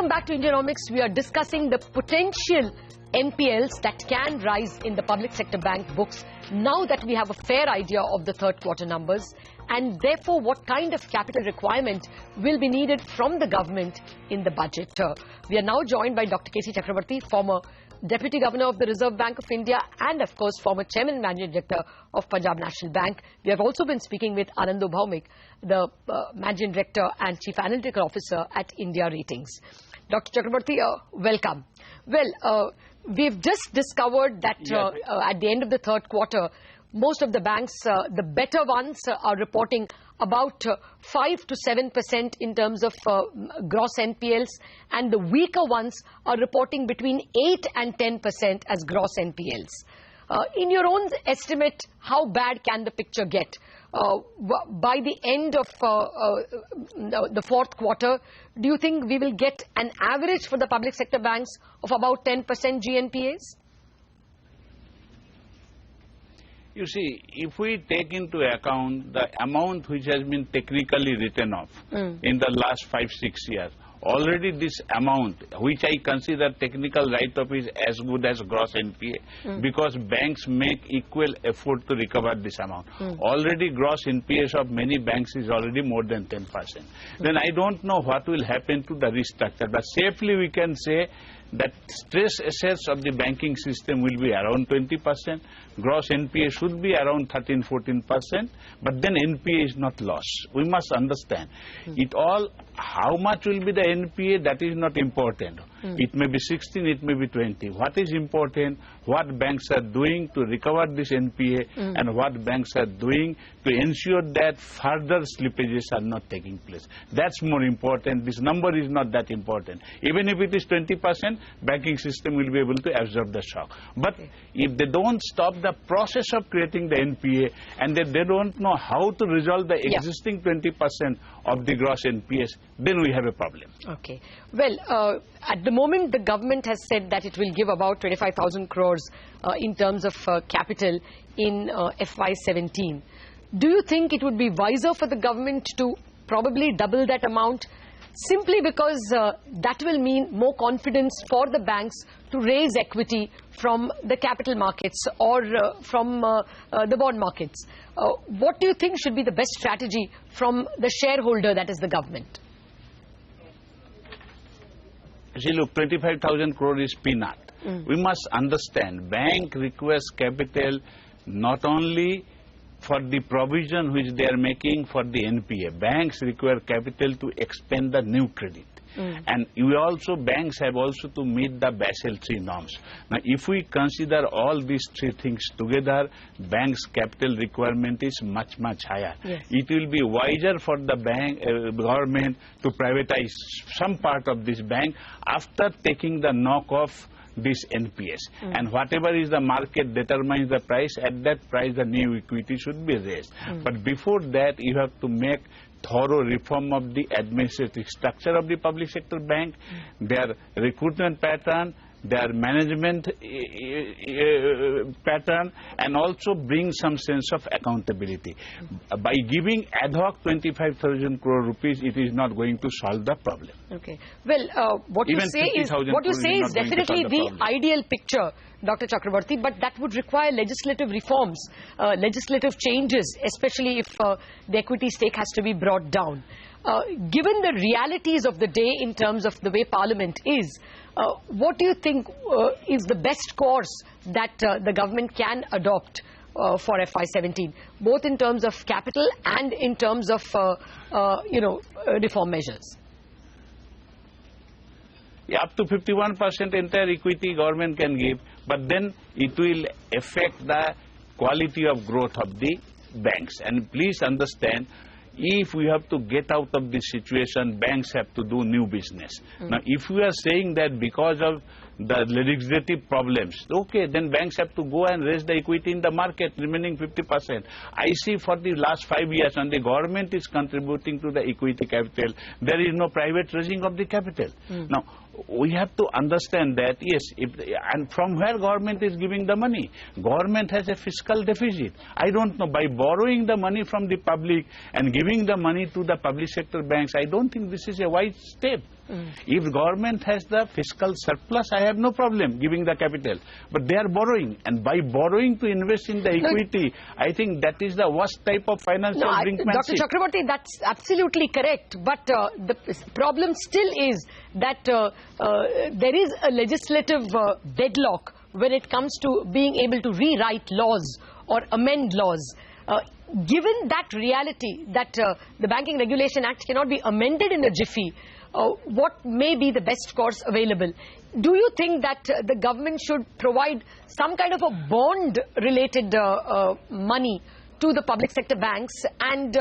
Welcome back to Indianomics. We are discussing the potential NPLs that can rise in the public sector bank books now that we have a fair idea of the third quarter numbers, and therefore what kind of capital requirement will be needed from the government in the budget. We are now joined by Dr. K.C. Chakrabarti, former Deputy Governor of the Reserve Bank of India and of course former Chairman and Managing Director of Punjab National Bank. We have also been speaking with Anando Bhaumik, the Managing Director and Chief Analytical Officer at India Ratings. Dr. Chakrabarti, welcome. Well, we've just discovered that at the end of the third quarter, most of the banks, the better ones, are reporting about 5 to 7% in terms of gross NPLs, and the weaker ones are reporting between 8 and 10% as gross NPLs. In your own estimate, how bad can the picture get? By the end of the fourth quarter, do you think we will get an average for the public sector banks of about 10% GNPAs? You see, if we take into account the amount which has been technically written off in the last 5-6 years, already this amount, which I consider technical write-off, is as good as gross NPA because banks make equal effort to recover this amount. Already gross NPAs of many banks is already more than 10%. Then I don't know what will happen to the restructure, but safely we can say that stress assets of the banking system will be around 20%. Gross NPA should be around 13-14%, but then NPA is not loss. We must understand it all. How much will be the NPA, that is not important. It may be 16, it may be 20. What is important, what banks are doing to recover this NPA and what banks are doing to ensure that further slippages are not taking place. That's more important. This number is not that important. Even if it is 20%, banking system will be able to absorb the shock. But if they don't stop the process of creating the NPA and they don't know how to resolve the existing 20% of the gross NPAs, then we have a problem. Okay. Well, at the moment, the government has said that it will give about 25,000 crores in terms of capital in FY17. Do you think it would be wiser for the government to probably double that amount, simply because that will mean more confidence for the banks to raise equity from the capital markets or from the bond markets? What do you think should be the best strategy from the shareholder, that is the government? See, look, 25,000 crore is peanut. We must understand, bank requires capital not only for the provision which they are making for the NPA. Banks require capital to expand the new credit. And banks have also to meet the Basel III norms. Now, if we consider all these three things together, banks' capital requirement is much, much higher. It will be wiser for the government to privatize some part of this bank after taking the knock off this NPS. And whatever is the market determines the price, at that price the new equity should be raised. But before that, you have to make thorough reform of the administrative structure of the public sector bank, their recruitment pattern, their management pattern, and also bring some sense of accountability. By giving ad hoc 25,000 crore rupees, it is not going to solve the problem. Okay. Well, what you say is definitely the ideal picture, Dr. Chakrabarti, but that would require legislative reforms, legislative changes, especially if the equity stake has to be brought down. Given the realities of the day in terms of the way Parliament is, what do you think is the best course that the government can adopt for FY17, both in terms of capital and in terms of, reform measures? Up to 51% entire equity government can give, but then it will affect the quality of growth of the banks. And please understand, if we have to get out of this situation, banks have to do new business. Now, if we are saying that because of the legislative problems, okay, then banks have to go and raise the equity in the market, remaining 50%. I see for the last 5 years, when the government is contributing to the equity capital, there is no private raising of the capital. Now, we have to understand that, yes, and from where government is giving the money? Government has a fiscal deficit. I don't know, by borrowing the money from the public and giving the money to the public sector banks, I don't think this is a wise step. If government has the fiscal surplus, I have no problem giving the capital. But they are borrowing, and by borrowing to invest in the equity, I think that is the worst type of financial brinkmanship. Dr. Chakraborty, that's absolutely correct. But the problem still is that there is a legislative deadlock when it comes to being able to rewrite laws or amend laws. Given that reality that the Banking Regulation Act cannot be amended in a jiffy, what may be the best course available? Do you think that the government should provide some kind of a bond-related money to the public sector banks and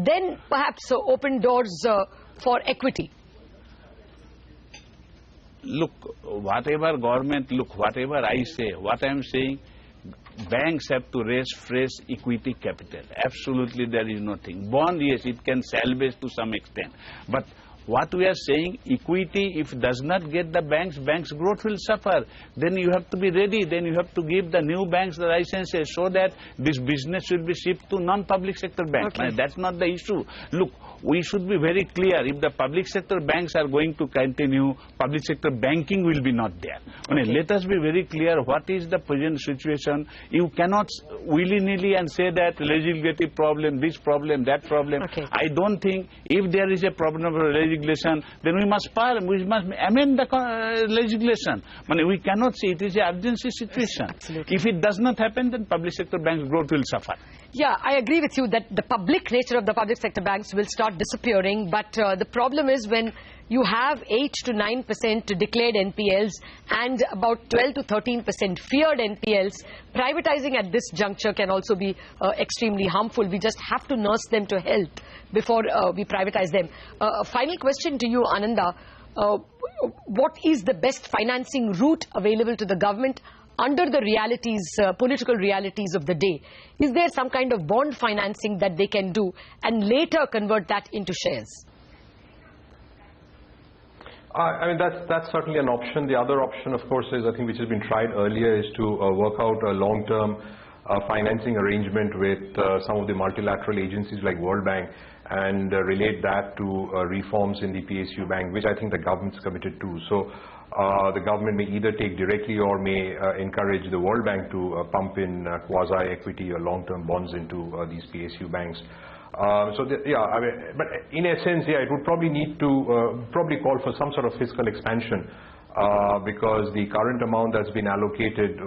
then perhaps open doors for equity? Look, whatever I say, what I am saying, banks have to raise fresh equity capital. Absolutely, there is nothing. Bond, yes, it can salvage to some extent. But what we are saying, equity, if does not get the banks growth will suffer. Then you have to be ready. Then you have to give the new banks the licenses so that this business will be shipped to non-public sector banks. Okay. That's not the issue. Look, we should be very clear. If the public sector banks are going to continue, public sector banking will be not there. Okay. Let us be very clear what is the present situation. You cannot willy-nilly and say that legislative problem, this problem, that problem. Okay. I don't think if there is a problem of legislation, then we must amend the legislation. We cannot say it is an urgency situation. Absolutely. If it does not happen, then public sector banks growth will suffer. Yeah, I agree with you that the public nature of the public sector banks will start disappearing, but the problem is when you have 8 to 9% declared NPLs and about 12 to 13% feared NPLs, privatizing at this juncture can also be extremely harmful. We just have to nurse them to health before we privatize them. Final question to you, Ananda. What is the best financing route available to the government under the realities, political realities of the day? Is there some kind of bond financing that they can do and later convert that into shares? I mean, that's certainly an option. The other option, of course, is, I think, which has been tried earlier, is to work out a long-term financing arrangement with some of the multilateral agencies like World Bank and relate that to reforms in the PSU bank, which I think the government's committed to. So the government may either take directly or may encourage the World Bank to pump in quasi-equity or long-term bonds into these PSU banks. Yeah, I mean, but in a sense, yeah, it would probably need to probably call for some sort of fiscal expansion because the current amount that's been allocated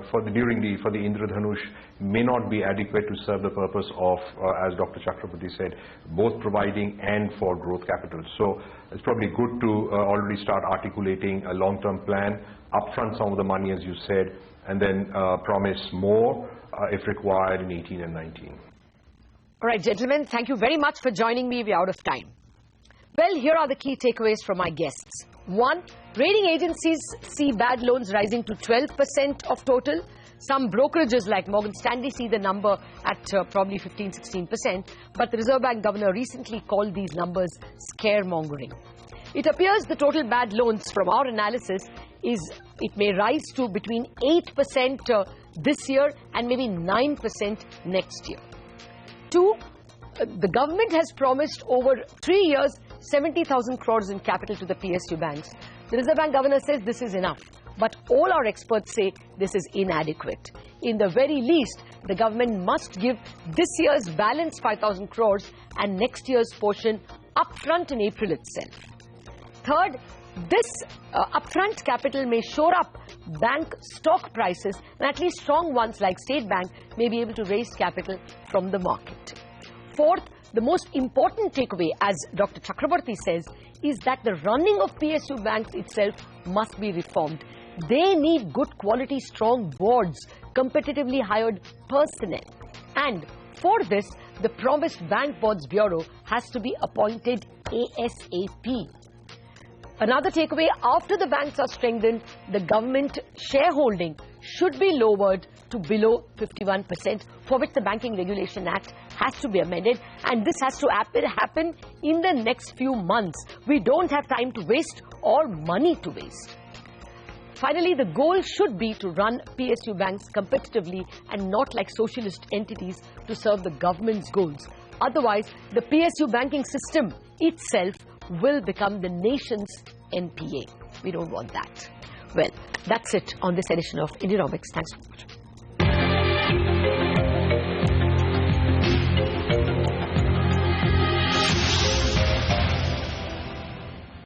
for the Indradhanush may not be adequate to serve the purpose of, as Dr. Chakraborty said, both providing and for growth capital. So it's probably good to already start articulating a long-term plan, upfront some of the money, as you said, and then promise more if required in 18 and 19. All right, gentlemen, thank you very much for joining me. We're out of time. Well, here are the key takeaways from my guests. 1, rating agencies see bad loans rising to 12% of total. Some brokerages like Morgan Stanley see the number at probably 15-16%. But the Reserve Bank governor recently called these numbers scaremongering. It appears the total bad loans from our analysis is it may rise to between 8% this year and maybe 9% next year. 2, the government has promised over 3 years 70,000 crores in capital to the PSU banks. The Reserve Bank governor says this is enough, but all our experts say this is inadequate. In the very least, the government must give this year's balance 5,000 crores and next year's portion upfront in April itself. 3rd, this upfront capital may shore up bank stock prices, and at least strong ones like State Bank may be able to raise capital from the market. 4th, the most important takeaway, as Dr. Chakraborty says, is that the running of PSU banks itself must be reformed. They need good quality, strong boards, competitively hired personnel. And for this, the promised Bank Boards Bureau has to be appointed ASAP. Another takeaway, after the banks are strengthened, the government shareholding should be lowered to below 51%, for which the Banking Regulation Act has to be amended, and this has to happen in the next few months. We don't have time to waste or money to waste. Finally, the goal should be to run PSU banks competitively and not like socialist entities to serve the government's goals. Otherwise, the PSU banking system itself will become the nation's NPA. We don't want that. Well, that's it on this edition of Indianomics. Thanks for watching.